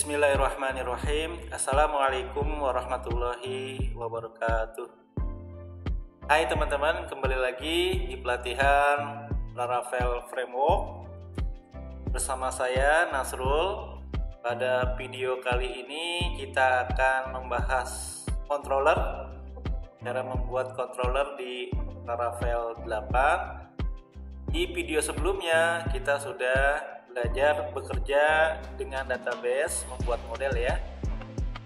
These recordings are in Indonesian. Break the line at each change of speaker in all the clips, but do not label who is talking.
Bismillahirrahmanirrahim. Assalamualaikum warahmatullahi wabarakatuh. Hai teman-teman, kembali lagi di pelatihan Laravel Framework bersama saya Nasrul. Pada video kali ini kita akan membahas controller, cara membuat controller di Laravel 8. Di video sebelumnya kita sudah belajar bekerja dengan database, membuat model ya.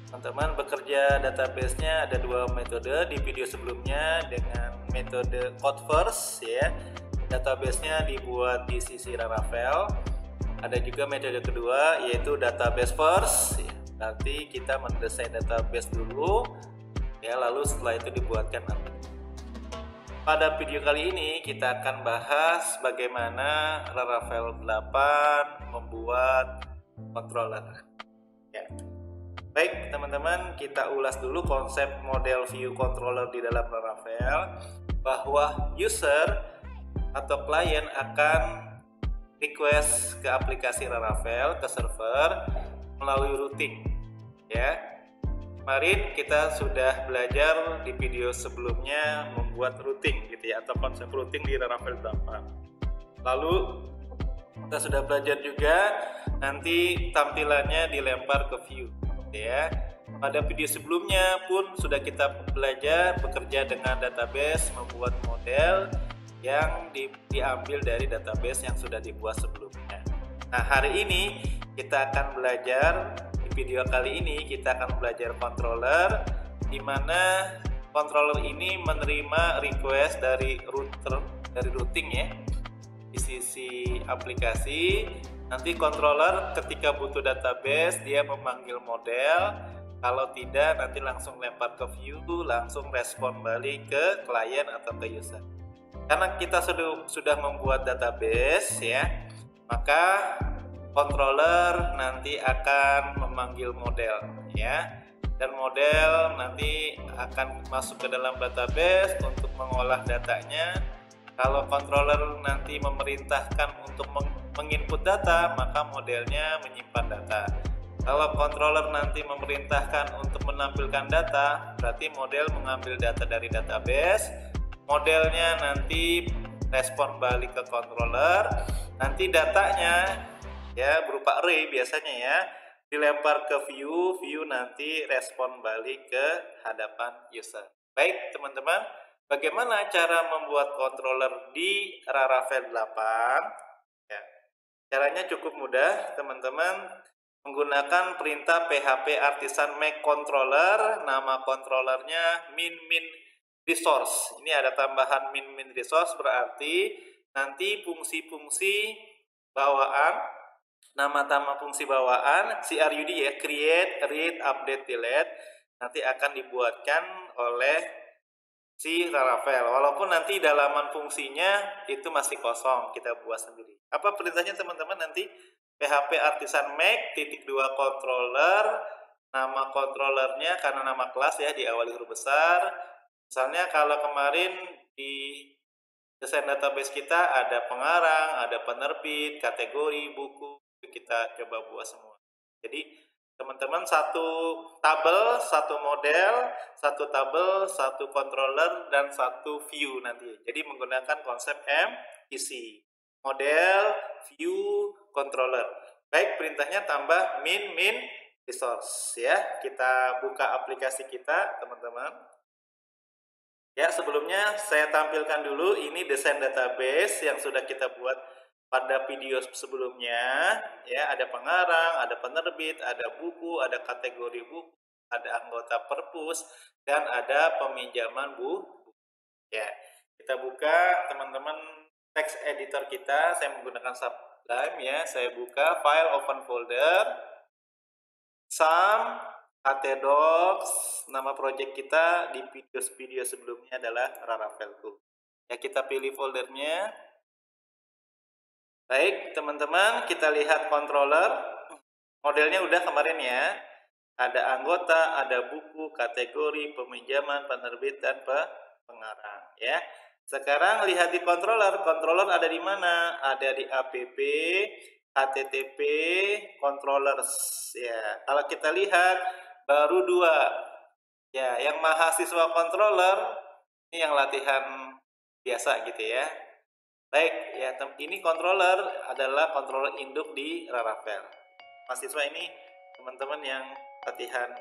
Teman-teman, bekerja database-nya ada dua metode. Di video sebelumnya dengan metode code first ya. Database-nya dibuat di sisi Laravel. Ada juga metode kedua yaitu database first ya. Nanti kita mendesain database dulu ya, lalu setelah itu dibuatkan aplikasi. Pada video kali ini kita akan bahas bagaimana Laravel 8 membuat controller. Ya. Baik teman-teman, kita ulas dulu konsep model view controller di dalam Laravel, bahwa user atau klien akan request ke aplikasi Laravel, ke server melalui routing. Ya. Kemarin kita sudah belajar di video sebelumnya membuat routing gitu ya, atau konsep routing di Laravel 8. Lalu kita sudah belajar juga nanti tampilannya dilempar ke view gitu ya. Pada video sebelumnya pun sudah kita belajar bekerja dengan database, membuat model yang diambil dari database yang sudah dibuat sebelumnya. Nah, hari ini kita akan belajar, video kali ini kita akan belajar controller, di mana controller ini menerima request dari router, dari routing ya, di sisi aplikasi. Nanti controller ketika butuh database dia memanggil model, kalau tidak nanti langsung lempar ke view, langsung respon balik ke klien atau ke user. Karena kita sudah membuat database ya, maka controller nanti akan memanggil model ya, dan model nanti akan masuk ke dalam database untuk mengolah datanya. Kalau controller nanti memerintahkan untuk menginput data, maka modelnya menyimpan data. Kalau controller nanti memerintahkan untuk menampilkan data, berarti model mengambil data dari database, modelnya nanti respon balik ke controller, nanti datanya ya berupa array biasanya ya, dilempar ke view, view nanti respon balik ke hadapan user. Baik teman-teman, bagaimana cara membuat controller di Laravel 8? Ya, caranya cukup mudah teman-teman, menggunakan perintah PHP artisan make controller. Nama controllernya min resource. Ini ada tambahan min resource, berarti nanti fungsi-fungsi bawaan, nama-nama fungsi bawaan CRUD ya, create, read, update, delete, nanti akan dibuatkan oleh si Laravel. Walaupun nanti dalaman fungsinya itu masih kosong, kita buat sendiri. Apa perintahnya teman-teman? Nanti PHP artisan make _2 controller, nama controllernya karena nama kelas ya diawali huruf besar. Misalnya kalau kemarin di desain database kita ada pengarang, ada penerbit, kategori, buku, kita coba buat semua. Jadi teman-teman satu tabel, satu model, satu tabel, satu controller, dan satu view nanti. Jadi menggunakan konsep MVC, model, view, controller. Baik, perintahnya tambah min resource ya. Kita buka aplikasi kita teman-teman. Ya, sebelumnya saya tampilkan dulu ini desain database yang sudah kita buat pada video sebelumnya ya. Ada pengarang, ada penerbit, ada buku, ada kategori buku, ada anggota perpus, dan ada peminjaman buku ya. Kita buka teman-teman text editor kita. Saya menggunakan Sublime ya. Saya buka file, open folder, sum, htdocs. Nama project kita di video sebelumnya adalah Laravel 2 ya. Kita pilih foldernya. Baik teman-teman, kita lihat controller. Modelnya udah kemarin ya. Ada anggota, ada buku, kategori, peminjaman, penerbit, dan pengarang ya. Sekarang lihat di controller. Controller ada di mana? Ada di app, HTTP controllers ya. Kalau kita lihat baru 2 ya, yang mahasiswa controller ini yang latihan biasa gitu ya. Baik ya, ini controller adalah controller induk di Laravel. Mahasiswa ini teman-teman yang latihan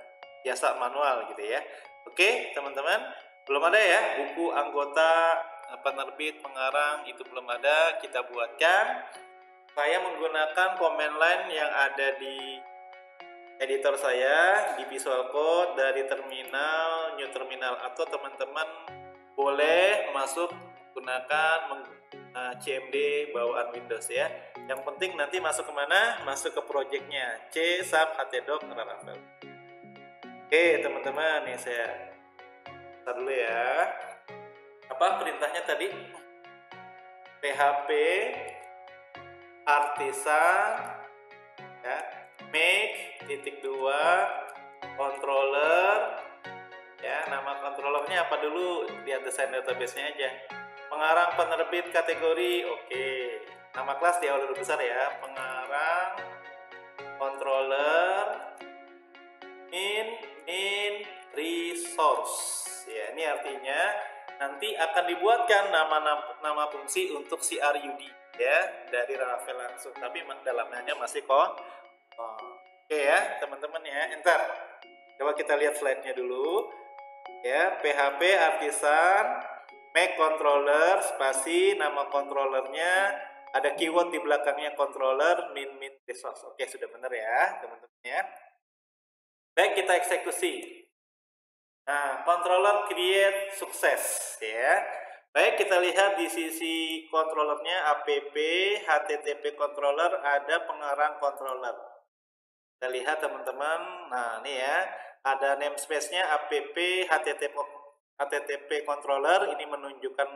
biasa manual gitu ya. Oke teman-teman, belum ada ya buku anggota penerbit pengarang, itu belum ada, kita buatkan. Saya menggunakan command line yang ada di editor saya di Visual Code dari terminal, new terminal, atau teman-teman boleh masuk menggunakan CMD bawaan Windows ya. Yang penting nanti masuk kemana? Masuk ke projectnya C sub htdoc Laravel. Oke teman-teman, nih saya start dulu ya. Apa perintahnya tadi? PHP artisan ya, make _2 controller ya. Nama controllernya apa dulu? Lihat desain database-nya aja. Pengarang penerbit kategori, oke. Nama kelas di awal besar ya. Pengarang controller min resource ya. Ini artinya nanti akan dibuatkan nama fungsi untuk CRUD ya dari Laravel langsung, tapi dalamnya masih kok. Oke ya teman-teman ya, enter. Coba kita lihat slide-nya dulu ya. PHP artisan make controller spasi nama controllernya, ada keyword di belakangnya controller min resource. Oke, sudah benar ya teman-teman ya. Baik, kita eksekusi. Nah, controller create sukses ya. Baik, kita lihat di sisi controllernya app HTTP controller, ada pengarang controller. Kita lihat teman-teman. Nah, ini ya, ada namespace-nya app HTTP controller. Ini menunjukkan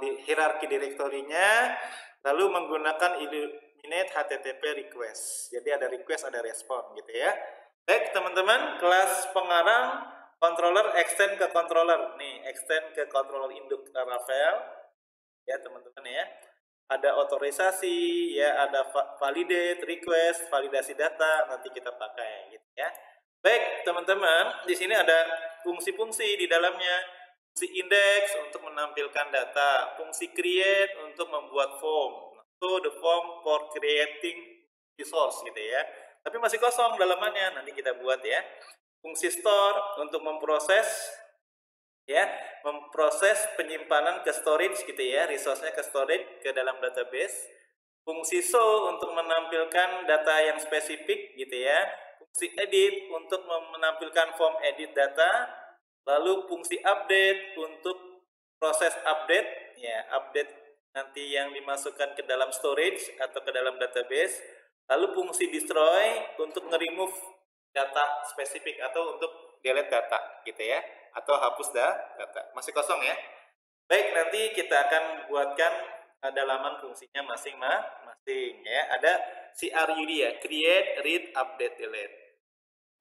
di hierarki direktorinya. Lalu menggunakan eliminate HTTP request. Jadi ada request, ada respon gitu ya. Baik teman-teman, kelas pengarang controller extend ke controller. Nih, extend ke controller induk Laravel ya teman-teman ya. Ada otorisasi ya, ada validate, request, validasi data, nanti kita pakai gitu ya. Baik teman-teman, di sini ada fungsi-fungsi di dalamnya. Fungsi index untuk menampilkan data, fungsi create untuk membuat form. So the form for creating resource gitu ya. Tapi masih kosong dalamannya, nanti kita buat ya. Fungsi store untuk memproses ya, memproses penyimpanan ke storage gitu ya, resource-nya ke storage ke dalam database. Fungsi show untuk menampilkan data yang spesifik gitu ya. Fungsi edit untuk menampilkan form edit data. Lalu fungsi update untuk proses update ya, update nanti yang dimasukkan ke dalam storage atau ke dalam database. Lalu fungsi destroy untuk nge-remove data spesifik atau untuk delete data gitu ya, atau hapus data. Masih kosong ya. Baik, nanti kita akan buatkan dalaman fungsinya masing-masing ya. Ada CRUD ya, create, read, update, delete.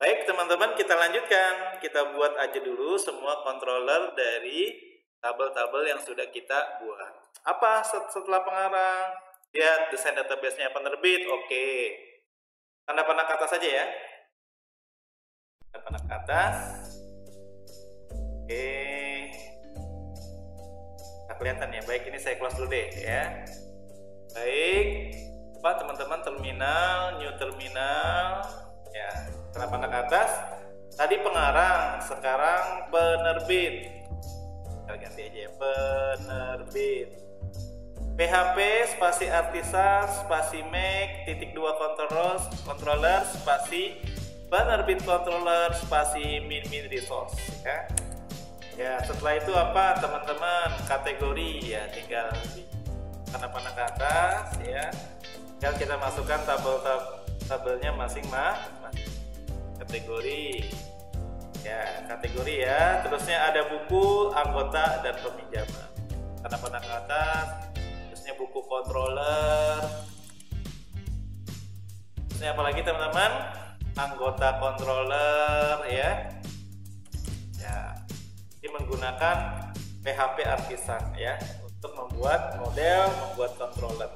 Baik teman-teman, kita lanjutkan. Kita buat aja dulu semua controller dari tabel-tabel yang sudah kita buat. Apa setelah pengarang? Lihat desain database-nya penerbit, oke. Tanda panah ke atas saja ya. Tanda panah ke atas. Oke. Nah, kelihatan ya. Baik, ini saya close dulu deh ya. Baik. Apa teman-teman, terminal, new terminal. Ya, tanda panah ke atas. Tadi pengarang, sekarang penerbit. Kita ganti aja ya, penerbit. PHP spasi artisan spasi make _2 controller spasi penerbit controller spasi min resource ya. Ya, setelah itu apa teman-teman? Kategori ya, tinggal di tanda panah ke atas ya. Tinggal kita masukkan tabelnya masing-masing. Kategori ya, kategori ya. Terusnya ada buku, anggota, dan peminjaman. Tanda panah ke atas. Buku controller. Terusnya apa lagi teman-teman? Anggota controller ya. Ya. Ini menggunakan PHP artisan ya untuk membuat model, membuat controller.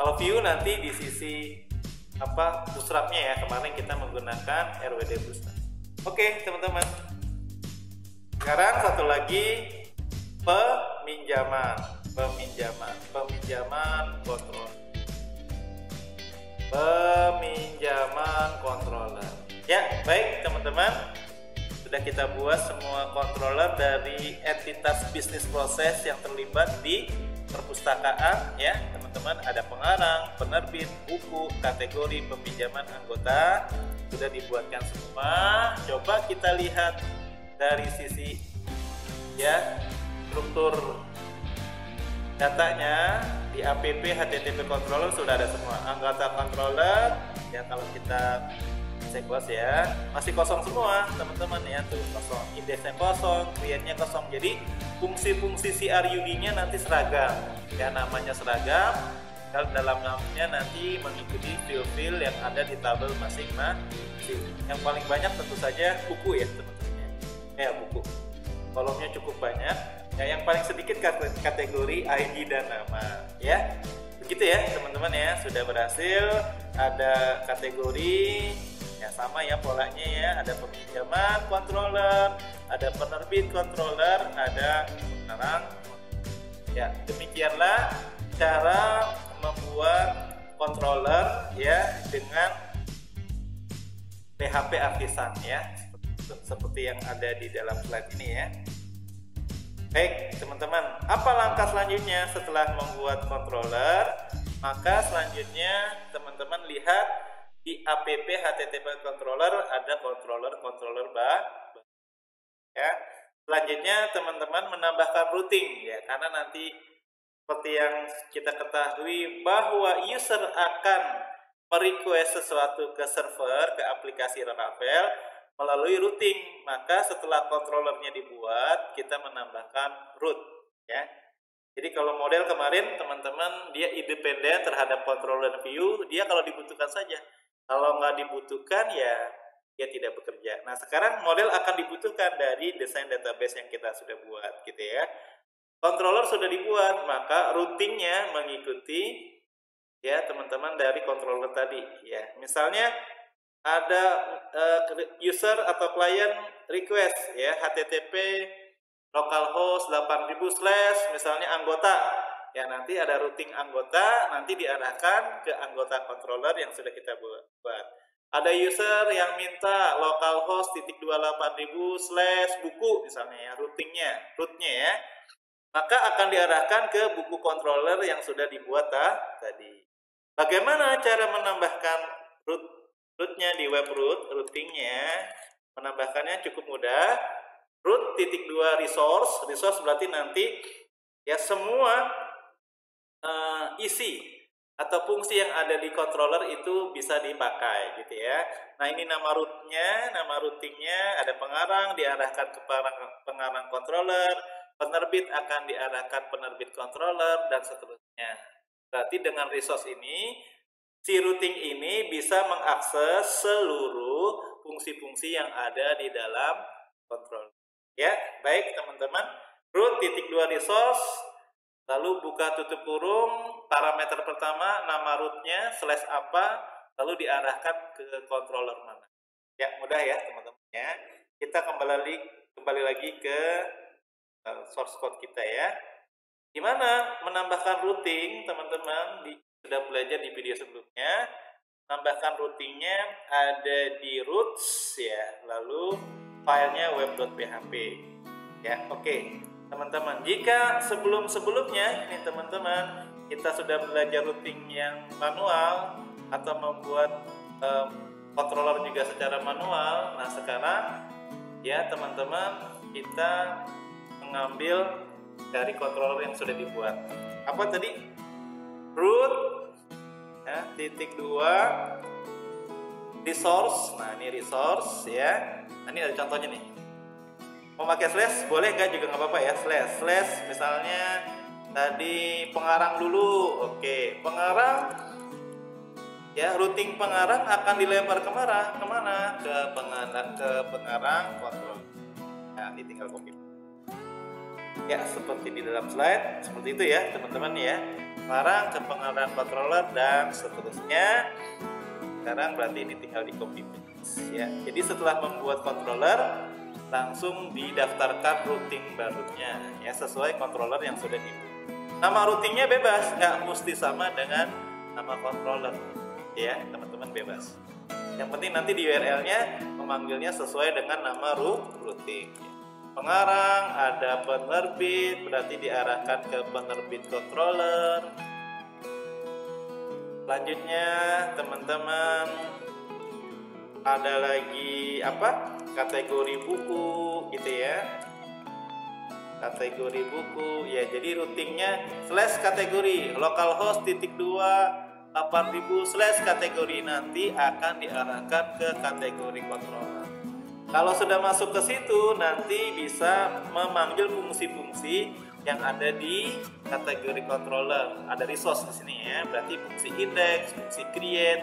Kalau view nanti di sisi bootstrapnya ya, kemarin kita menggunakan RWD Bootstrap. Oke teman-teman, sekarang satu lagi peminjaman controller. Ya baik teman-teman, sudah kita buat semua controller dari entitas bisnis proses yang terlibat di perpustakaan ya teman-teman. Ada pengarang, penerbit, buku, kategori, peminjaman, anggota, sudah dibuatkan semua. Coba kita lihat dari sisi ya struktur datanya di app HTTP controller sudah ada semua. Anggota controller ya, kalau kita cek bos ya masih kosong semua teman-teman ya, tuh kosong, indeksnya kosong, kliennya kosong. Jadi fungsi-fungsi CRUD-nya nanti seragam ya, namanya seragam. Kalau dalam namanya nanti mengikuti fill-fill yang ada di tabel masing-masing. Yang paling banyak tentu saja buku ya teman-teman ya, buku kolomnya cukup banyak ya. Yang paling sedikit kategori ID dan nama ya. Begitu ya teman-teman ya, sudah berhasil. Ada kategori ya, sama ya polanya ya, ada peminjaman controller, ada penerbit controller, ada pengarang ya. Demikianlah cara membuat controller ya dengan PHP Artisan ya, seperti yang ada di dalam slide ini ya. Baik teman-teman, apa langkah selanjutnya setelah membuat controller? Maka selanjutnya teman-teman lihat di app HTTP controller ada controller ya. Selanjutnya teman-teman menambahkan routing ya, karena nanti seperti yang kita ketahui bahwa user akan merequest sesuatu ke server, ke aplikasi Laravel melalui routing. Maka setelah controllernya dibuat, kita menambahkan root ya. Jadi kalau model kemarin teman-teman dia independen terhadap controller view, dia kalau dibutuhkan saja. Kalau nggak dibutuhkan ya dia tidak bekerja. Nah sekarang model akan dibutuhkan dari desain database yang kita sudah buat gitu ya. Controller sudah dibuat, maka routingnya mengikuti ya teman-teman dari controller tadi ya. Misalnya ada user atau klien request ya HTTP localhost 8000/ misalnya anggota ya, nanti ada routing anggota, nanti diarahkan ke anggota controller yang sudah kita buat. Ada user yang minta localhost /28000/buku misalnya ya, rootnya ya, maka akan diarahkan ke buku controller yang sudah dibuat tadi. Bagaimana cara menambahkan rootnya di web routingnya? Menambahkannya cukup mudah. root.2 resource berarti nanti ya semua isi atau fungsi yang ada di controller itu bisa dipakai gitu ya. Nah ini nama routingnya, ada pengarang diarahkan ke pengarang controller, penerbit akan diarahkan penerbit controller, dan seterusnya. Berarti dengan resource ini, si routing ini bisa mengakses seluruh fungsi-fungsi yang ada di dalam controller. Ya, baik teman-teman. root.2 resource, lalu buka tutup kurung, parameter pertama nama rootnya /apa, lalu diarahkan ke controller mana. Ya, mudah ya teman-teman ya. Kita kembali lagi ke source code kita ya. Gimana menambahkan routing teman-teman? Sudah belajar di video sebelumnya. Menambahkan routingnya ada di roots ya, lalu filenya web.php ya. Oke teman-teman, jika sebelumnya ini teman-teman kita sudah belajar routing yang manual atau membuat controller juga secara manual, nah sekarang ya teman-teman kita mengambil dari controller yang sudah dibuat. Apa tadi? Root ya, /2 resource. Nah ini resource ya. Nah, ini ada contohnya nih. Mau pakai slash boleh nggak juga nggak apa-apa ya. Slash misalnya tadi pengarang dulu. Oke, pengarang ya, routing pengarang akan dilempar kemana? Ke pengarang kontrol. Nah ini tinggal copy. Ya, seperti di dalam slide, seperti itu ya teman-teman ya. Pengarang ke pengarang controller dan seterusnya. Sekarang berarti ini tinggal di copy paste ya. Jadi setelah membuat controller, langsung didaftarkan routing barunya ya, sesuai controller yang sudah dibuat. Nama routingnya bebas, nggak mesti sama dengan nama controller ya teman-teman, bebas. Yang penting nanti di URL-nya memanggilnya sesuai dengan nama routing. Pengarang ada penerbit, berarti diarahkan ke penerbit controller. Selanjutnya teman-teman ada lagi apa? Kategori buku gitu ya. Kategori buku ya, jadi routingnya /kategori localhost /2 8000 /kategori, nanti akan diarahkan ke kategori controller. Kalau sudah masuk ke situ, nanti bisa memanggil fungsi-fungsi yang ada di kategori controller. Ada resource di sini ya, berarti fungsi index, fungsi create,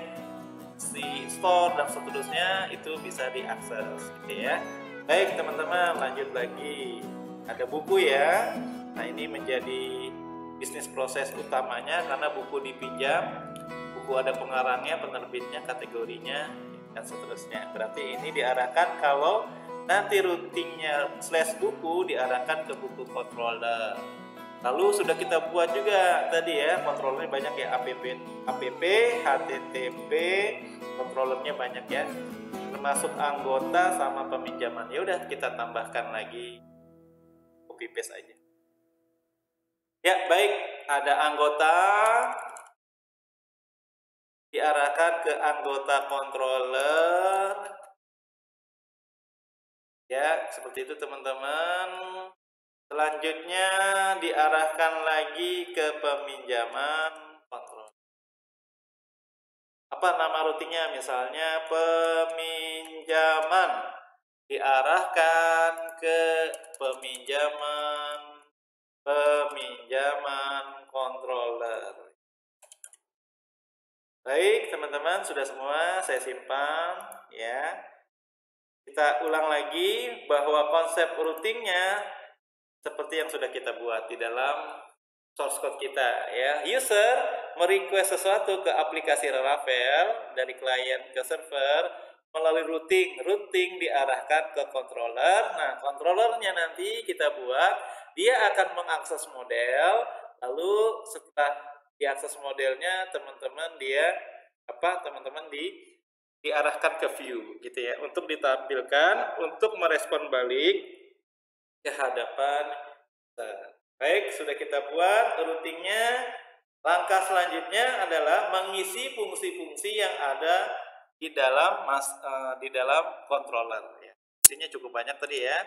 fungsi store dan seterusnya itu bisa diakses gitu ya. Baik teman-teman, lanjut lagi. Ada buku ya. Nah, ini menjadi bisnis proses utamanya karena buku dipinjam, buku ada pengarangnya, penerbitnya, kategorinya dan seterusnya. Berarti ini diarahkan kalau nanti routingnya /buku diarahkan ke buku controller. Lalu sudah kita buat juga tadi ya, controllernya banyak ya, app, http, controllernya banyak ya, termasuk anggota sama peminjaman. Ya udah kita tambahkan lagi, copy paste aja. Ya baik, ada anggota, diarahkan ke anggota controller. Ya, seperti itu teman-teman. Selanjutnya diarahkan lagi ke peminjaman kontrol. Apa nama routingnya? Misalnya peminjaman, diarahkan ke peminjaman controller. Baik teman-teman, sudah semua saya simpan ya. Kita ulang lagi bahwa konsep routingnya seperti yang sudah kita buat di dalam source code kita ya. User merequest sesuatu ke aplikasi Laravel dari klien ke server melalui routing diarahkan ke controller. Nah, controllernya nanti kita buat, dia akan mengakses model, lalu setelah diakses modelnya teman-teman diarahkan ke view gitu ya, untuk ditampilkan untuk merespon balik ke hadapan. Baik, sudah kita buat routingnya. Langkah selanjutnya adalah mengisi fungsi-fungsi yang ada di dalam controller ya. Fungsinya cukup banyak tadi ya.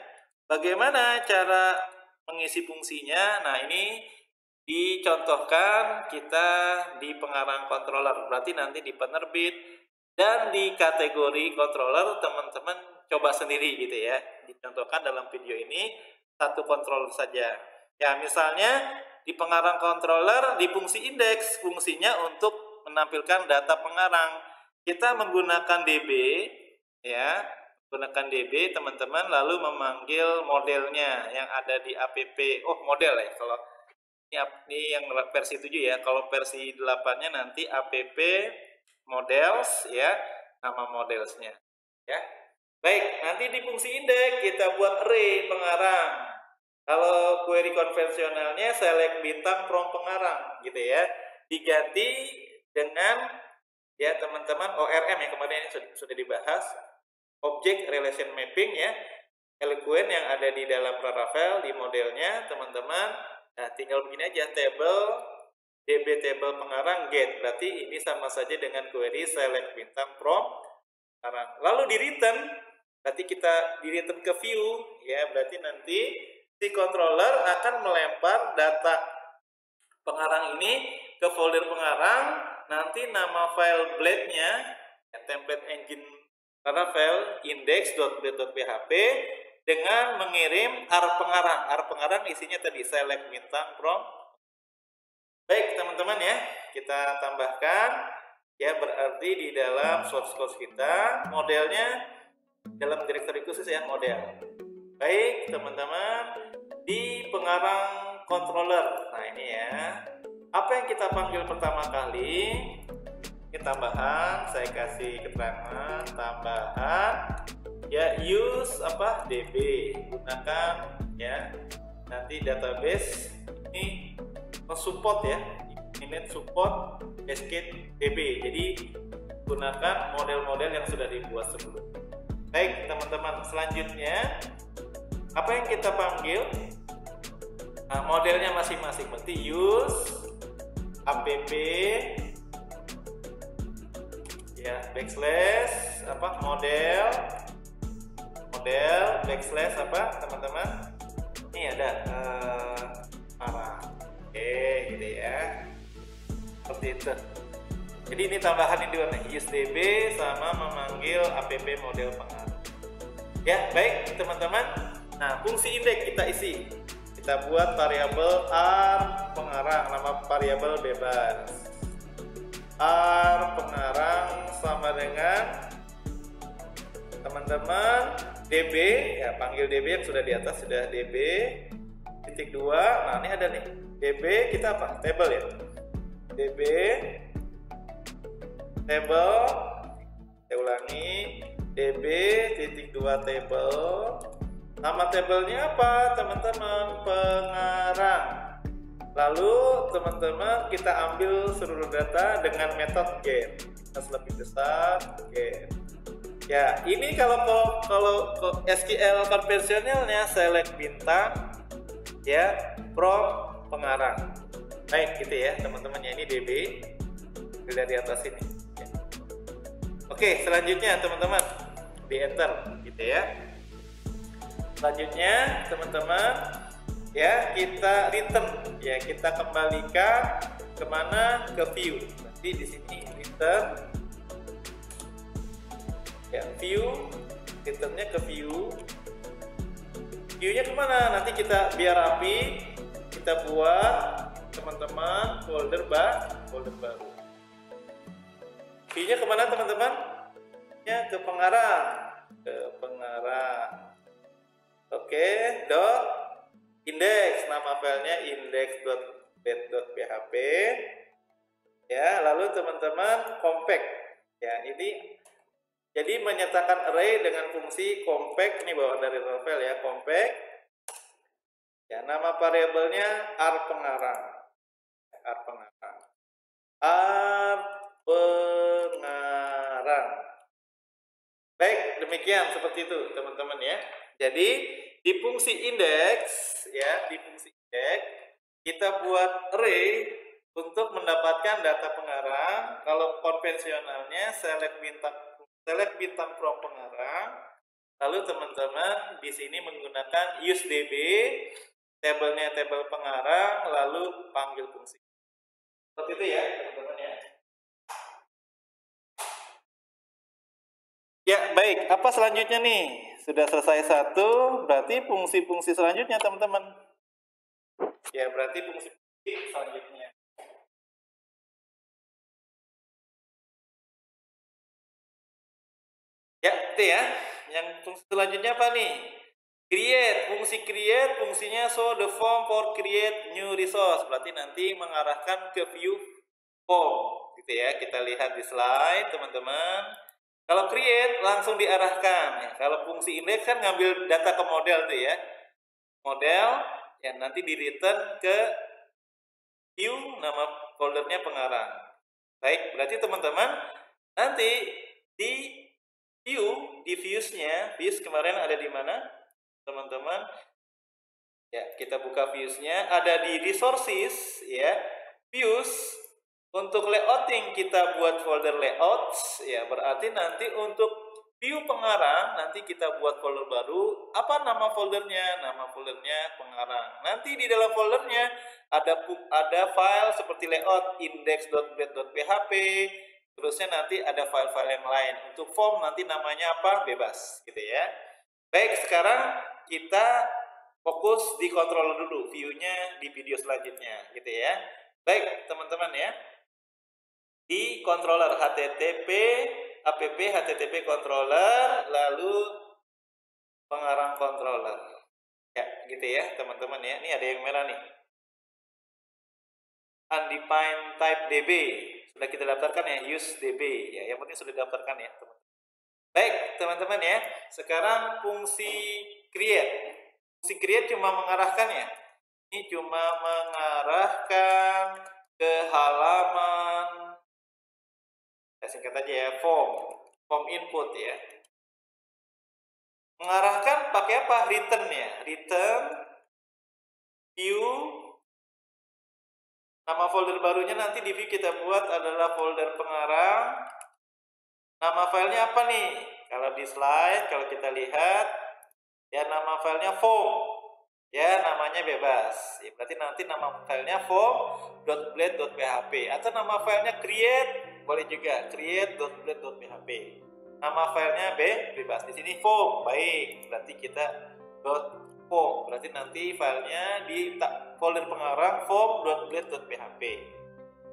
Bagaimana cara mengisi fungsinya? Nah, ini dicontohkan kita di pengarang controller. Berarti nanti di penerbit dan di kategori controller teman-teman coba sendiri gitu ya. Dicontohkan dalam video ini satu controller saja. Ya, misalnya di pengarang controller di fungsi index, fungsinya untuk menampilkan data pengarang. Kita menggunakan DB ya, menggunakan DB teman-teman, lalu memanggil modelnya yang ada di app. Oh, model ya. Kalau ini yang versi 7 ya. Kalau versi 8-nya nanti app models ya, nama modelsnya ya. Baik, nanti di fungsi index kita buat array pengarang. Kalau query konvensionalnya select bintang from pengarang gitu ya. Diganti dengan ya teman-teman ORM yang kemarin sudah dibahas, object relation mapping ya, Eloquent yang ada di dalam Laravel di modelnya teman-teman. Nah, tinggal begini aja, DB table pengarang get, berarti ini sama saja dengan query select bintang from pengarang. Lalu di return, berarti kita di return ke view ya, berarti nanti si controller akan melempar data pengarang ini ke folder pengarang. Nanti nama file blade-nya ya, template engine Laravel index.blade.php dengan mengirim pengarang. Pengarang isinya tadi select bintang from. Baik teman-teman ya, kita tambahkan ya, berarti di dalam source code kita modelnya dalam direktori khusus ya, model. Baik teman-teman, di pengarang controller. Nah ini ya, apa yang kita panggil pertama kali? Ini tambahan, saya kasih keterangan tambahan ya, use apa db, gunakan ya, nanti database ini mensupport ya, init support cascade db, jadi gunakan model-model yang sudah dibuat sebelum. Baik teman-teman, selanjutnya apa yang kita panggil? Nah, modelnya masing-masing, berarti use app ya, backslash apa model backslash apa teman-teman, ini ada oke gitu ya, seperti itu. Jadi ini tambahan ini dua nih, use db sama memanggil app model pengarang ya. Baik teman-teman, nah fungsi indeks kita isi, kita buat variabel r pengarang, nama variabel bebas r pengarang sama dengan teman-teman db ya, panggil db yang sudah di atas, sudah db titik 2. Nah ini ada nih db kita apa, table ya, db table, saya ulangi, db titik 2 table, nama tablenya apa teman-teman, pengarang. Lalu teman-teman kita ambil seluruh data dengan metode get, kita lebih besar get ya. Ini kalau SQL konvensionalnya select bintang ya from pengarang. Baik gitu ya teman-teman ya, ini db dilihat di atas ini ya. Oke, selanjutnya teman-teman di enter gitu ya. Selanjutnya teman-teman ya, kita return ya, kita kembalikan kemana, ke view. Nanti di sini return ya, view, returnnya ke view. Viewnya kemana? Nanti kita biar rapi, kita buat teman-teman folder baru. Viewnya kemana teman-teman? Ya ke pengarang, Oke, dot index, nama filenya index.bat.php ya. Lalu teman-teman compact ya, ini jadi menyatakan array dengan fungsi compact, ini bawaan dari Laravel ya, compact ya. Nama variabelnya r pengarang. Baik, demikian seperti itu teman-teman ya. Jadi di fungsi index ya, kita buat array untuk mendapatkan data pengarang. Kalau konvensionalnya select bintang from pengarang. Lalu teman-teman di sini menggunakan use db, tabelnya tabel pengarang, lalu panggil fungsi. Seperti itu ya teman-teman ya. Ya baik, apa selanjutnya nih? Sudah selesai satu, berarti fungsi-fungsi selanjutnya teman-teman. Ya berarti fungsi selanjutnya. Ya itu ya. Yang fungsi selanjutnya apa nih? Create, fungsi create, fungsinya show the form for create new resource. Berarti nanti mengarahkan ke view form, gitu ya. Kita lihat di slide teman-teman. Kalau create langsung diarahkan ya. Kalau fungsi index kan ngambil data ke model tuh ya. Model ya, nanti di return ke view, nama foldernya pengarang. Baik, berarti teman-teman nanti di view, di views-nya, views kemarin ada di mana? Teman-teman. Ya, kita buka views-nya, ada di resources ya. Views. Untuk layouting kita buat folder layouts ya, berarti nanti untuk view pengarang nanti kita buat folder baru. Apa nama foldernya? Nama foldernya pengarang. Nanti di dalam foldernya ada file seperti layout index.bat.php. Terusnya nanti ada file-file yang lain. Untuk form nanti namanya apa? Bebas gitu ya. Baik, sekarang kita fokus di controller dulu, view-nya di video selanjutnya gitu ya. Baik teman-teman ya, di controller http app http controller, lalu pengarang controller ya. gitu ya teman-teman ya. Ini ada yang merah nih, undefined type DB sudah kita daftarkan ya, use DB ya, yang penting sudah didaftarkan ya teman-teman. Baik teman-teman ya, sekarang fungsi create cuma mengarahkan ya, ini cuma mengarahkan ke halaman, singkat aja ya, form input ya. Mengarahkan pakai apa? Return ya, return view. Nama folder barunya nanti di view kita buat adalah folder pengarang. Nama filenya apa nih? Kalau di slide, kalau kita lihat ya, nama filenya form ya, namanya bebas ya, berarti nanti nama filenya form.blade.php atau nama filenya create, boleh juga create.blade.php. Nama filenya bebas, di sini form, baik, berarti kita .form, berarti nanti filenya di folder pengarang form.blade.php,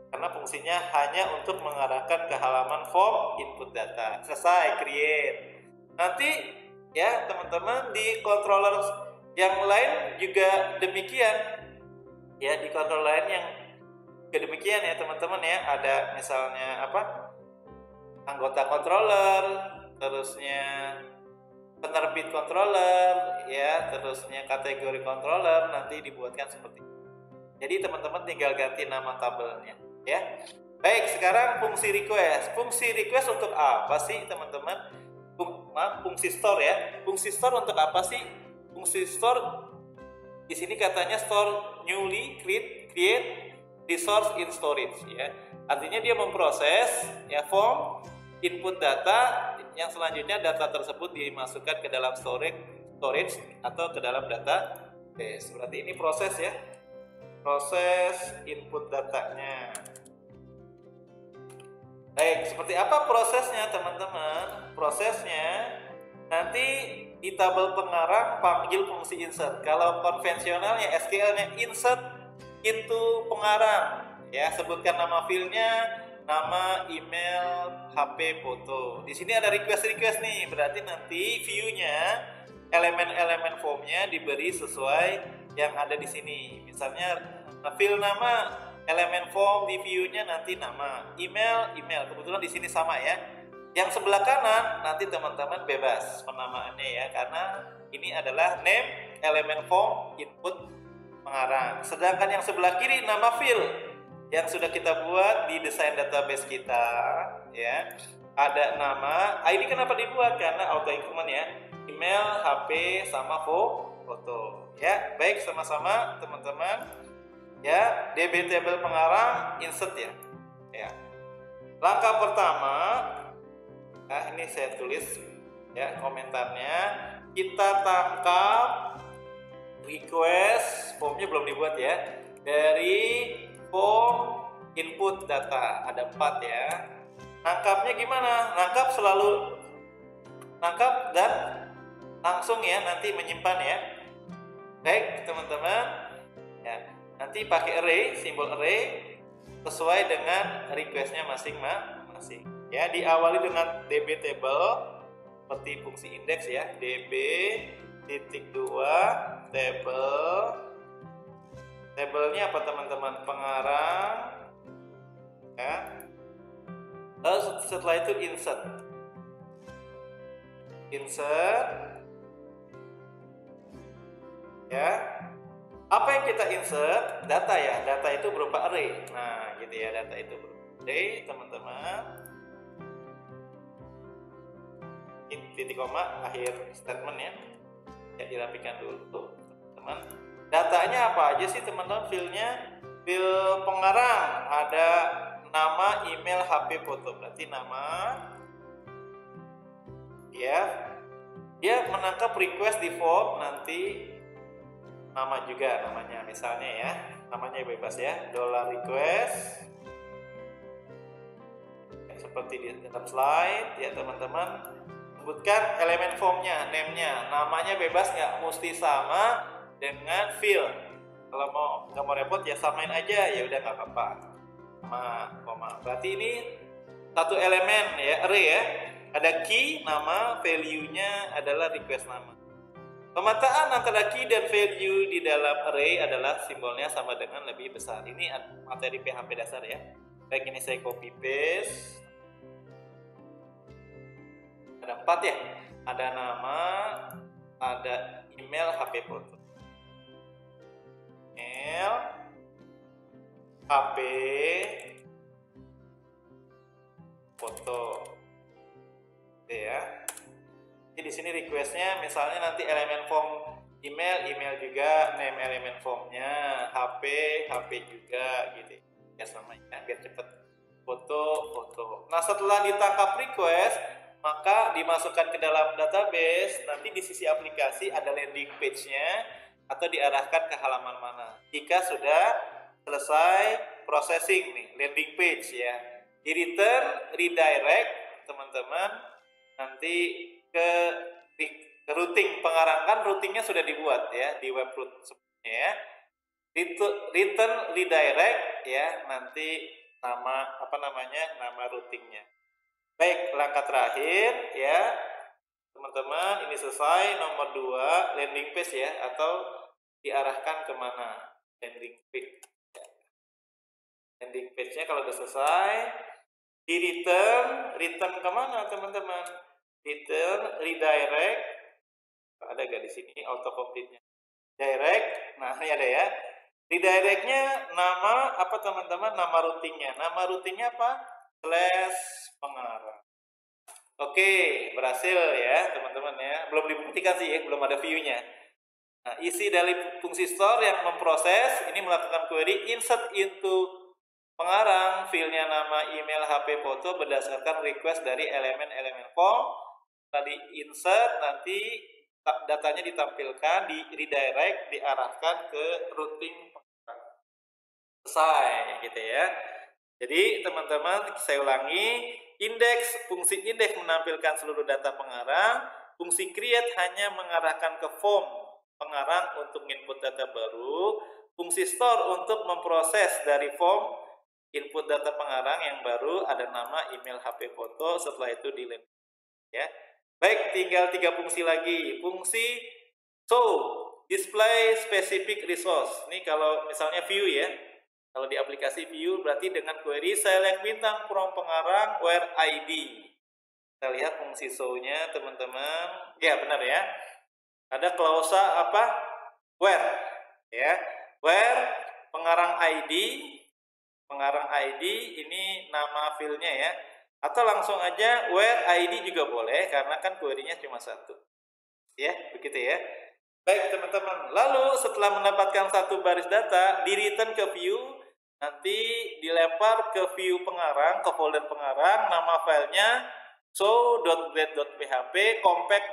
karena fungsinya hanya untuk mengarahkan ke halaman form input data. Selesai create. Nanti ya teman-teman, di controller yang lain juga demikian ya, di controller lain yang juga demikian ya teman-teman ya. Ada misalnya apa, anggota controller, terusnya penerbit controller ya, terusnya kategori controller, nanti dibuatkan seperti itu. Jadi teman-teman tinggal ganti nama tabelnya ya. Baik, sekarang fungsi request. Fungsi request untuk apa sih teman-teman? Fungsi store ya. Fungsi store untuk apa sih? Fungsi store di sini katanya store newly create resource in storage ya. Artinya dia memproses ya form input data, yang selanjutnya data tersebut dimasukkan ke dalam storage atau ke dalam database. Berarti ini proses ya, proses input datanya. Baik, seperti apa prosesnya teman-teman? Prosesnya nanti di tabel pengarang panggil fungsi insert. Kalau konvensionalnya SQL-nya insert itu pengarang ya, sebutkan nama filenya, nama, email, HP, foto. Di sini ada request nih, berarti nanti view-nya, elemen-elemen formnya diberi sesuai yang ada di sini. Misalnya fill nama, elemen form di view-nya nanti nama, email. Kebetulan di sini sama ya. Yang sebelah kanan nanti teman-teman bebas penamaannya ya, karena ini adalah name elemen form input pengarang. Sedangkan yang sebelah kiri nama fill yang sudah kita buat di desain database kita ya. Ada nama, ID kenapa dibuat? Karena auto increment ya, email, HP, sama foto ya. Baik, sama-sama teman-teman ya. DB table pengarang insert ya. Langkah pertama, nah ini saya tulis ya komentarnya, kita tangkap request, formnya belum dibuat ya, dari form input data. Ada 4 ya. Nangkapnya gimana? Nangkap dan langsung ya, nanti menyimpan ya. Baik teman-teman ya, nanti pakai array, simbol array sesuai dengan requestnya masing-masing ya. Diawali dengan DB table seperti fungsi indeks ya, DB titik 2 table. Tabelnya apa teman-teman? Pengarang ya. Lalu setelah itu insert ya. Apa yang kita insert? Data ya. Data itu berupa array. Nah gitu ya, data itu berupa array teman-teman. Titik koma akhir statement ya. Ya, dirapikan dulu teman-teman. Datanya apa aja sih teman-teman? Fill pengarang ada nama, email, HP, foto. Berarti nama ya. Dia menangkap request di form, nanti nama juga namanya, misalnya ya, namanya bebas ya, $request seperti di dalam slide ya teman-teman. Sebutkan elemen formnya, name-nya, namanya bebas, nggak mesti sama dengan fill. Kalau nggak mau repot ya samain aja, ya udah nggak apa-apa. Koma. Berarti ini satu elemen ya, array ya. Ada key nama, value-nya adalah request nama. Pemetaan antara key dan value di dalam array adalah simbolnya sama dengan lebih besar. Ini materi PHP dasar ya. Baik, ini saya copy paste. Ada 4 ya. Ada nama, ada email, HP foto. Email, HP, foto. Oke ya. Jadi di sini requestnya misalnya nanti elemen form email juga, name elemen formnya, HP juga gitu ya, sama ya, biar cepet. Foto. Nah, setelah ditangkap request, maka dimasukkan ke dalam database. Nanti di sisi aplikasi ada landing page-nya atau diarahkan ke halaman mana jika sudah selesai processing nih, landing page ya. Di return redirect teman-teman nanti ke routing pengarang, kan routingnya sudah dibuat ya di web root sebelumnya ya. Return redirect ya, nanti nama routingnya. Baik, langkah terakhir ya teman-teman, ini selesai. Nomor 2 landing page ya, atau diarahkan kemana landing page ya. Landing page-nya kalau sudah selesai, di return kemana teman-teman? Return redirect, ada gak di sini auto complete-nya? Direct, nah ini ada ya. Redirectnya nama apa teman-teman? Nama routingnya. Nama routingnya apa? /pengarang. Oke, berhasil ya teman-teman ya. Belum dibuktikan sih ya, belum ada view-nya. Nah, isi dari fungsi store yang memproses ini melakukan query insert into pengarang, filenya nama, email, HP, foto berdasarkan request dari elemen-elemen form. Tadi insert, nanti datanya ditampilkan, di redirect, diarahkan ke routing pengarang. Selesai gitu ya. Jadi teman-teman, saya ulangi, fungsi indeks menampilkan seluruh data pengarang, fungsi create hanya mengarahkan ke form pengarang untuk input data baru, fungsi store untuk memproses dari form input data pengarang yang baru, ada nama, email, HP, foto, setelah itu di landing ya. Baik, tinggal 3 fungsi lagi. Fungsi show, display specific resource. Ini kalau misalnya view ya. Kalau di aplikasi view berarti dengan query select bintang from pengarang where ID. Kita lihat fungsi show-nya teman-teman. Ya, benar ya. Ada klausa apa? Where ya. Where pengarang ID. Pengarang ID ini nama filenya ya. Atau langsung aja where ID juga boleh, karena kan query-nya cuma 1. Ya, begitu ya. Baik teman-teman, lalu setelah mendapatkan satu baris data, di return ke view, nanti dilempar ke view pengarang, ke folder pengarang, nama filenya show.grade.php compact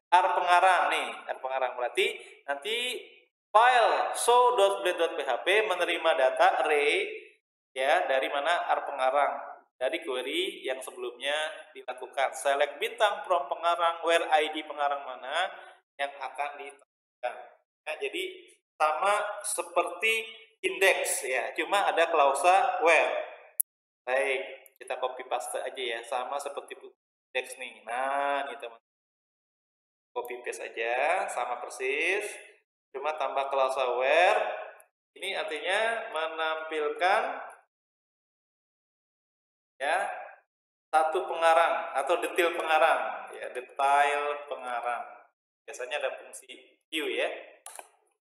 R pengarang nih, R pengarang berarti nanti file show.grade.php menerima data array ya dari mana R pengarang, dari query yang sebelumnya dilakukan. Select bintang from pengarang where ID pengarang mana yang akan ditemukan. Nah, jadi sama seperti indeks ya, cuma ada klausa where. Baik, kita copy paste aja ya, sama seperti indeks nih. Nah, nih teman, copy paste aja, sama persis, cuma tambah klausa where. Ini artinya menampilkan ya satu pengarang atau detail pengarang ya, detail pengarang. Biasanya ada fungsi view ya,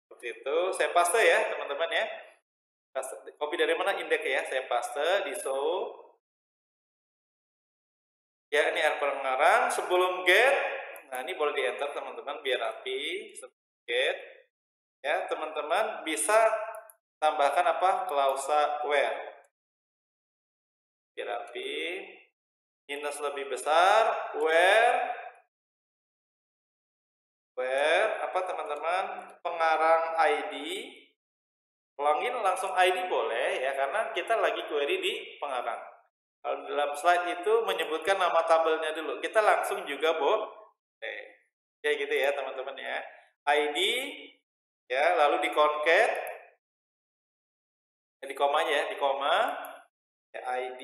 seperti itu. Saya paste ya teman-teman ya. Copy dari mana? Indeks ya, saya paste di show ya. Ini R pengarang sebelum get. Nah, ini boleh di enter teman-teman biar rapi. Sebelum get ya, teman-teman bisa tambahkan apa? Klausa where biar rapi. Minus lebih besar, where apa teman-teman? Pengarang ID. Ulangin langsung ID boleh ya, karena kita lagi query di pengarang. Kalau dalam slide itu menyebutkan nama tabelnya dulu, kita langsung juga boleh. Kayak gitu ya teman-teman ya. ID ya, lalu di concat di koma ya, di koma ya, ID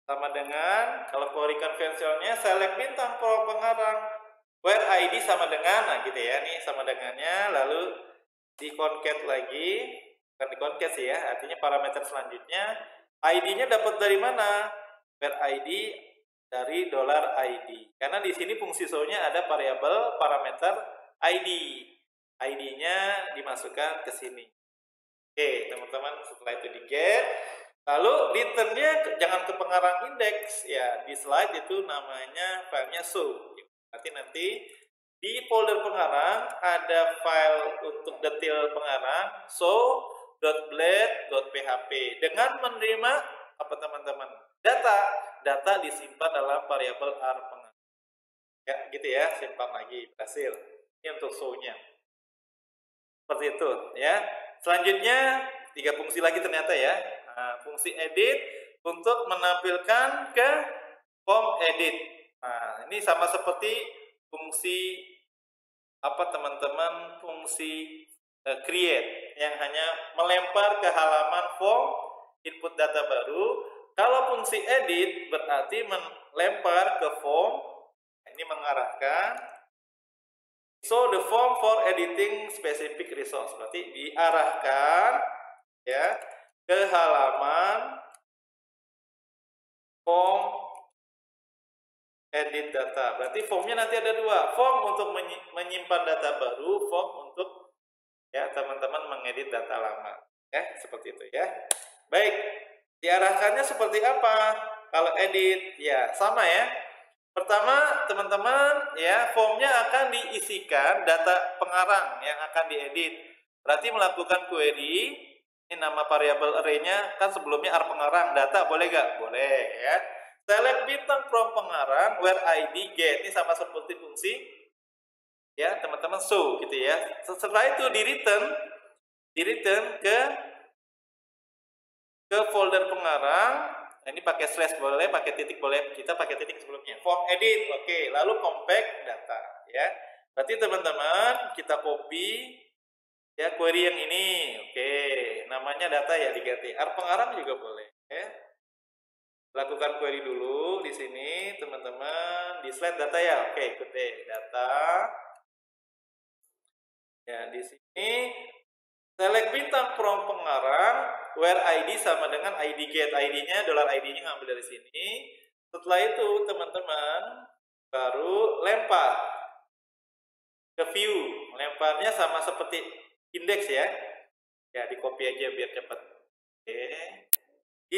sama dengan kalau query konvensionalnya select bintang from pengarang where ID sama dengan, nah gitu ya, nih sama dengannya, lalu di concat lagi, bukan di concat sih ya, artinya parameter selanjutnya, ID-nya dapat dari mana? Where ID dari $ID, karena di sini fungsi show-nya ada variabel parameter ID, ID-nya dimasukkan ke sini. Oke, teman-teman, setelah itu di get, lalu return-nya jangan ke pengarang index ya, di slide itu namanya filenya show. Nanti di folder pengarang ada file untuk detail pengarang show.blade.php dengan menerima apa teman-teman? Data disimpan dalam variabel r pengarang. Ya, gitu ya, simpan lagi, berhasil. Ini untuk show-nya. Seperti itu ya. Selanjutnya 3 fungsi lagi ternyata ya. Nah, fungsi edit untuk menampilkan ke form edit. Nah, ini sama seperti fungsi apa teman-teman, fungsi create yang hanya melempar ke halaman form input data baru. Kalau fungsi edit berarti melempar ke form, ini mengarahkan so the form for editing specific resource, berarti diarahkan ya ke halaman form edit data. Berarti formnya nanti ada 2, form untuk menyimpan data baru, form untuk ya teman-teman mengedit data lama. Ya, seperti itu ya. Baik, diarahkannya seperti apa? Kalau edit ya sama ya. Pertama, teman-teman ya, formnya akan diisikan data pengarang yang akan diedit. Berarti melakukan query, ini nama variabel array-nya kan sebelumnya r pengarang, data boleh gak? Boleh ya. Select bintang from pengarang where ID get, ini sama seperti fungsi ya teman-teman show gitu ya. Setelah itu di return ke folder pengarang. Ini pakai slash boleh, pakai titik boleh, kita pakai titik sebelumnya. Form edit, oke. Lalu compact data ya. Berarti teman-teman kita copy ya query yang ini, oke. Namanya data ya diganti r pengarang juga boleh ya. Lakukan query dulu di sini teman-teman, di slide data ya, oke, ikut deh data ya. Di sini select bintang from pengarang where ID sama dengan ID get, ID-nya $ID-nya ngambil dari sini. Setelah itu teman-teman baru lempar ke view, lemparnya sama seperti indeks ya, ya di copy aja biar cepat. Oke. Di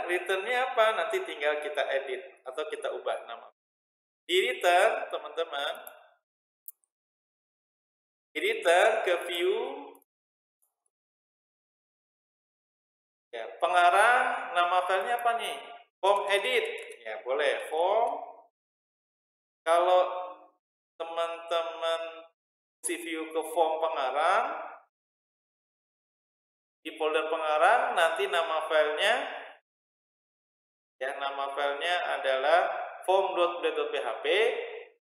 returnnya apa? Nanti tinggal kita edit atau kita ubah nama. Di return teman-teman, di return ke view ya, pengarang nama filenya apa nih? Form edit ya, boleh form. Kalau teman-teman view ke form pengarang, di folder pengarang nanti nama filenya ya, nama filenya adalah form.blade.php.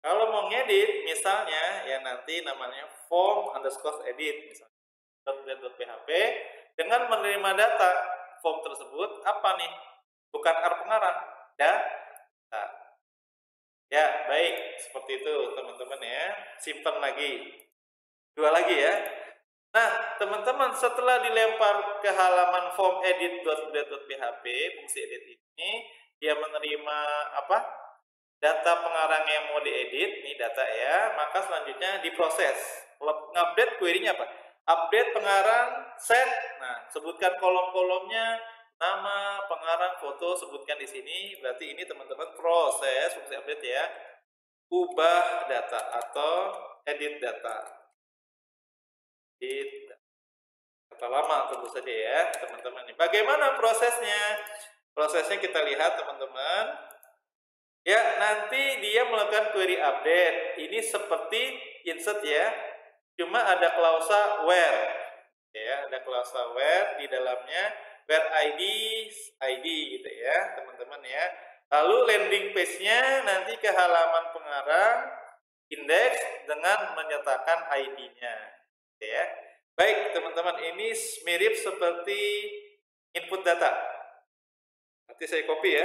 Kalau mau ngedit misalnya ya nanti namanya form_edit misalnya .blade.php dengan menerima data form tersebut apa nih? Bukan r pengarang ya. Nah, ya baik, seperti itu teman-teman ya. Simpan lagi, 2 lagi ya. Nah, teman-teman, setelah dilempar ke halaman form edit.blade.php, fungsi edit ini, dia menerima apa? Data pengarang yang mau diedit, ini data ya, maka selanjutnya diproses. Update query-nya apa? Update pengarang set. Nah, sebutkan kolom-kolomnya, nama, pengarang, foto, sebutkan di sini. Berarti ini teman-teman proses fungsi update ya. Ubah data atau edit data. Data lama tentu saja ya teman-teman. Bagaimana prosesnya? Prosesnya kita lihat teman-teman. Ya, nanti dia melakukan query update. Ini seperti insert ya. Cuma ada klausa where. Ya, ada klausa where di dalamnya where ID gitu ya, teman-teman ya. Lalu landing page-nya nanti ke halaman pengarang index dengan menyertakan ID-nya. Ya. Baik teman-teman, ini mirip seperti input data. Nanti saya copy ya.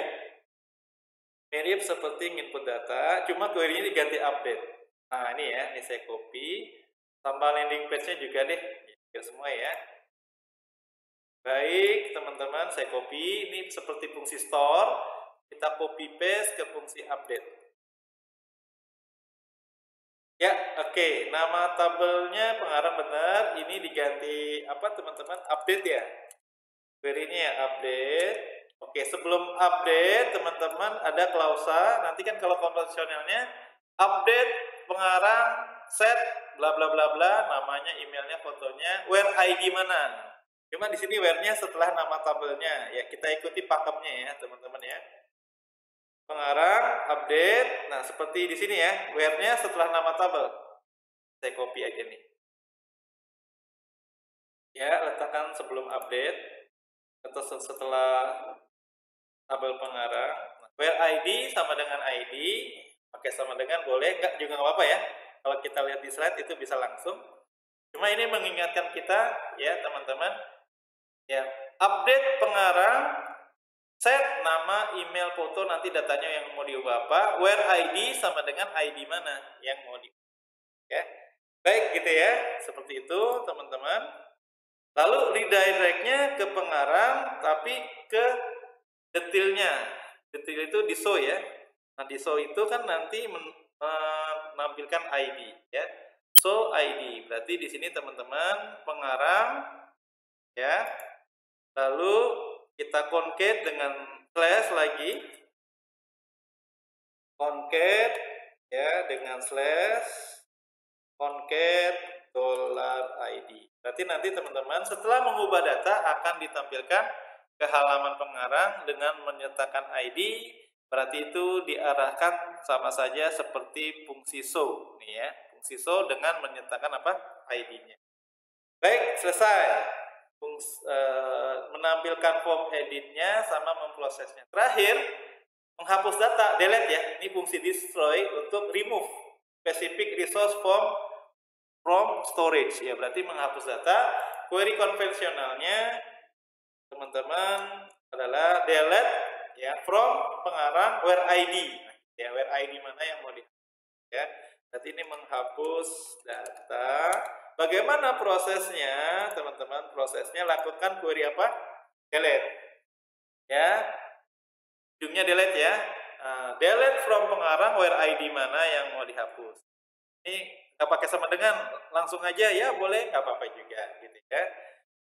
Mirip seperti input data, cuma query-nya diganti update. Nah ini ya, ini saya copy. Tambah landing page-nya juga deh, ya semua ya. Baik teman-teman, saya copy. Ini seperti fungsi store, kita copy paste ke fungsi update. Ya, oke. Nama tabelnya pengarang benar. Ini diganti apa teman-teman? Update ya. Query-nya ya update. Oke, sebelum update teman-teman ada klausa. Nanti kan kalau konvensionalnya update pengarang set bla bla bla bla, namanya, emailnya, fotonya, where ID mana. Cuma di sini where-nya setelah nama tabelnya. Ya, kita ikuti pakemnya ya, teman-teman ya. Pengarang update. Nah, seperti di sini ya, where-nya setelah nama tabel. Saya copy aja nih. Ya, letakkan sebelum update atau setelah tabel pengarang. Where ID sama dengan ID, pakai sama dengan boleh, enggak juga nggak apa-apa ya. Kalau kita lihat di slide itu bisa langsung. Cuma ini mengingatkan kita ya teman-teman, ya update pengarang, set nama, email, foto, nanti datanya yang mau diubah apa, where ID sama dengan ID mana yang mau diubah. Ya, baik gitu ya, seperti itu teman-teman. Lalu redirect-nya ke pengarang, tapi ke detailnya. Detail itu di show ya. Nah di show itu kan nanti menampilkan ID ya. Show ID berarti di sini teman-teman pengarang ya. Lalu kita concat dengan slash lagi. Concat ya dengan slash concat $ID. Berarti nanti teman-teman setelah mengubah data akan ditampilkan ke halaman pengarang dengan menyertakan ID. Berarti itu diarahkan sama saja seperti fungsi show nih ya. Fungsi show dengan menyertakan apa? ID-nya. Baik, selesai. Menampilkan form editnya sama memprosesnya. Terakhir, menghapus data, delete ya. Ini fungsi destroy untuk remove specific resource from storage ya, berarti menghapus data. Query konvensionalnya teman-teman adalah delete ya from pengarang where ID ya, where ID mana yang mau di ya. Berarti ini menghapus data. Bagaimana prosesnya teman-teman? Prosesnya lakukan query apa? Delete ya, ujungnya delete ya. Delete from pengarang where ID mana yang mau dihapus. Ini nggak pakai sama dengan, langsung aja ya boleh, nggak apa-apa juga gitu ya.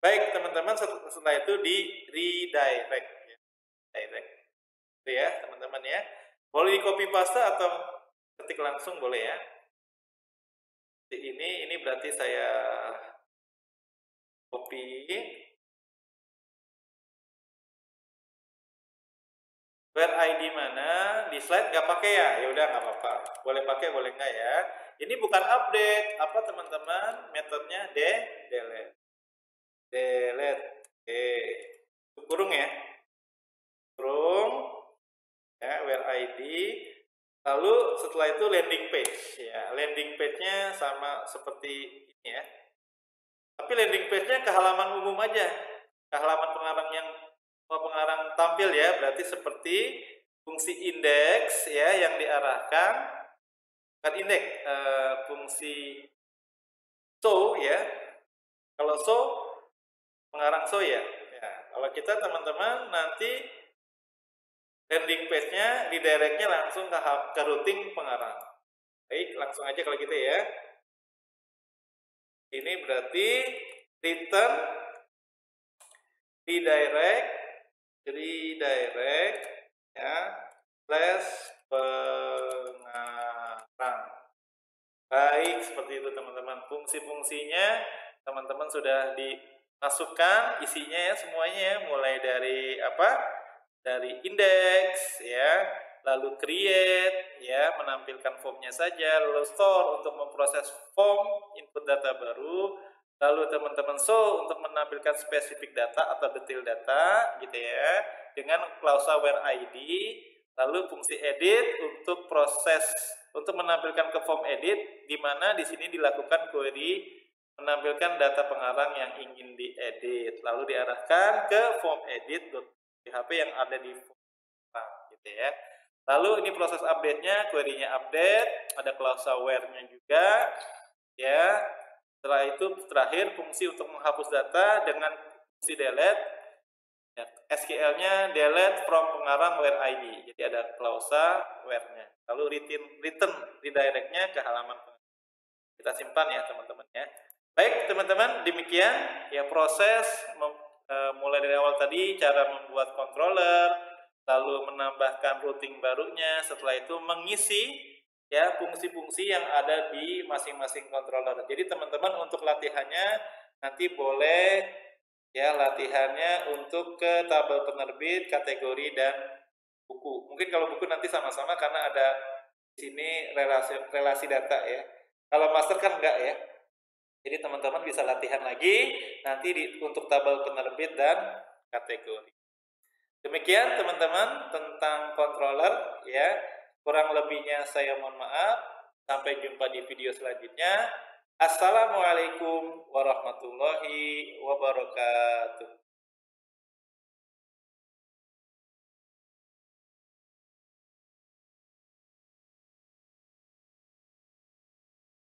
Baik teman-teman, setelah itu di redirect ya. Direct itu ya teman-teman ya. Boleh di copy paste atau ketik langsung boleh ya. Ini berarti saya copy. Where ID mana di slide nggak pakai ya, ya udah nggak apa-apa, boleh pakai boleh nggak ya. Ini bukan update apa teman-teman, metodenya delete kurung ya, kurung ya, where ID. Lalu setelah itu landing page ya, landing page-nya sama seperti ini ya, tapi landing page-nya ke halaman umum aja, ke halaman pengarang yang pengarang tampil ya. Berarti seperti fungsi indeks ya yang diarahkan, kan indeks, fungsi show ya. Kalau show pengarang show ya. Kalau kita teman-teman nanti landing page-nya redirect-nya langsung ke routing pengarang. Baik, langsung aja kalau gitu ya. Ini berarti return redirect ya slash pengarang. Baik, seperti itu teman-teman. Fungsi-fungsinya teman-teman sudah dimasukkan isinya ya, semuanya ya, mulai dari apa? Dari indeks ya, lalu create ya, menampilkan formnya saja, lalu store untuk memproses form input data baru, lalu teman-teman show untuk menampilkan spesifik data atau detail data gitu ya, dengan klausa where ID, lalu fungsi edit untuk proses untuk menampilkan ke form edit, di mana di sini dilakukan query menampilkan data pengarang yang ingin diedit, lalu diarahkan ke form edit.php yang ada di form gitu ya. Lalu ini proses update-nya, query-nya update, ada klausa where-nya juga, ya. Setelah itu terakhir fungsi untuk menghapus data dengan fungsi delete, ya, SQL-nya delete from pengarang where ID. Jadi ada klausa where-nya. Lalu return redirect-nya ke halaman. Kita simpan ya teman-teman ya. Baik teman-teman, demikian ya proses mulai dari awal tadi cara membuat controller, lalu menambahkan routing barunya, setelah itu mengisi ya fungsi-fungsi yang ada di masing-masing controller. Jadi teman-teman untuk latihannya nanti boleh ya latihannya untuk ke tabel penerbit, kategori dan buku. Mungkin kalau buku nanti sama-sama karena ada di sini relasi data ya. Kalau master kan enggak ya. Jadi teman-teman bisa latihan lagi nanti untuk tabel penerbit dan kategori. Demikian teman-teman tentang controller ya. Kurang lebihnya saya mohon maaf. Sampai jumpa di video selanjutnya. Assalamualaikum warahmatullahi wabarakatuh.